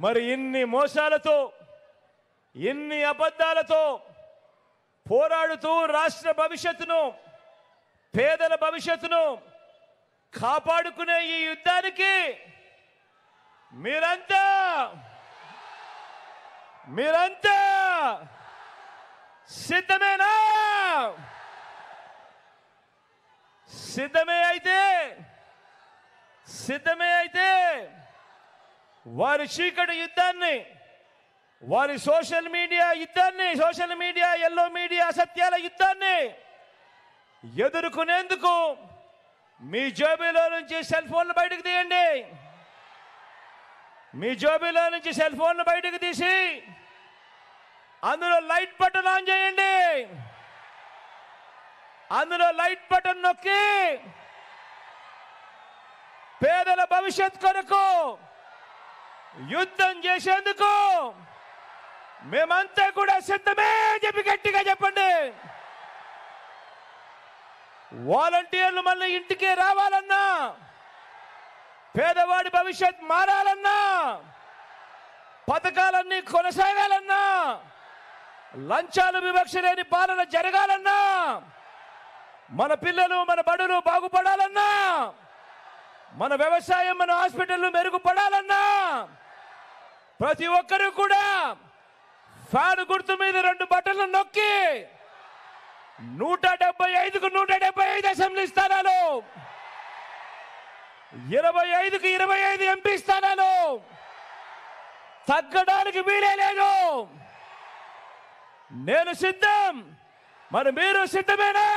మరి ఇన్ని మోసాలతో ఇన్ని అబద్ధాలతో పోరాడుతూ రాష్ట్ర భవిష్యత్తును పేదల భవిష్యత్తును కాపాడుకునే ఈ యుద్ధానికి మీరంతా సిద్ధమేనా? సిద్ధమే అయితే వారి చీకటి యుద్ధాన్ని, వారి సోషల్ మీడియా యుద్ధాన్ని, సోషల్ మీడియా ఎల్లో మీడియా అసత్యాల యుద్ధాన్ని ఎదుర్కొనేందుకు మీ జోబీలో నుంచి సెల్ ఫోన్లు బయటకు తీయండి. మీ జోబీలో నుంచి సెల్ ఫోన్లు బయటకు తీసి అందులో లైట్ బటన్ ఆన్ చేయండి. అందులో లైట్ బటన్ నొక్కి పేదల భవిష్యత్ కొరకు యుద్ధం చేసేందుకు మేమంతా కూడా సిద్ధమే చెప్పి గట్టిగా చెప్పండి. వాలంటీర్లు మళ్ళీ ఇంటికి రావాలన్నా, పేదవాడి భవిష్యత్ మారాలన్నా, పథకాలన్నీ కొనసాగాలన్నా, లంచాలు వివక్ష లేని పాలన జరగాలన్నా, మన పిల్లలు మన బడులు బాగుపడాలన్నా, మన వ్యవసాయం మన హాస్పిటల్ మెరుగుపడాలన్నా ప్రతి ఒక్కరూ కూడా ఫ్యాన్ గుర్తు మీద 2 బటన్లు నొక్కి 175కు 175 అసెంబ్లీ స్థానాలు, 25కు 25 ఎంపీ స్థానాలు తగ్గడానికి వీలే లేదు. నేను సిద్ధం, మరి మీరు సిద్ధమేనా?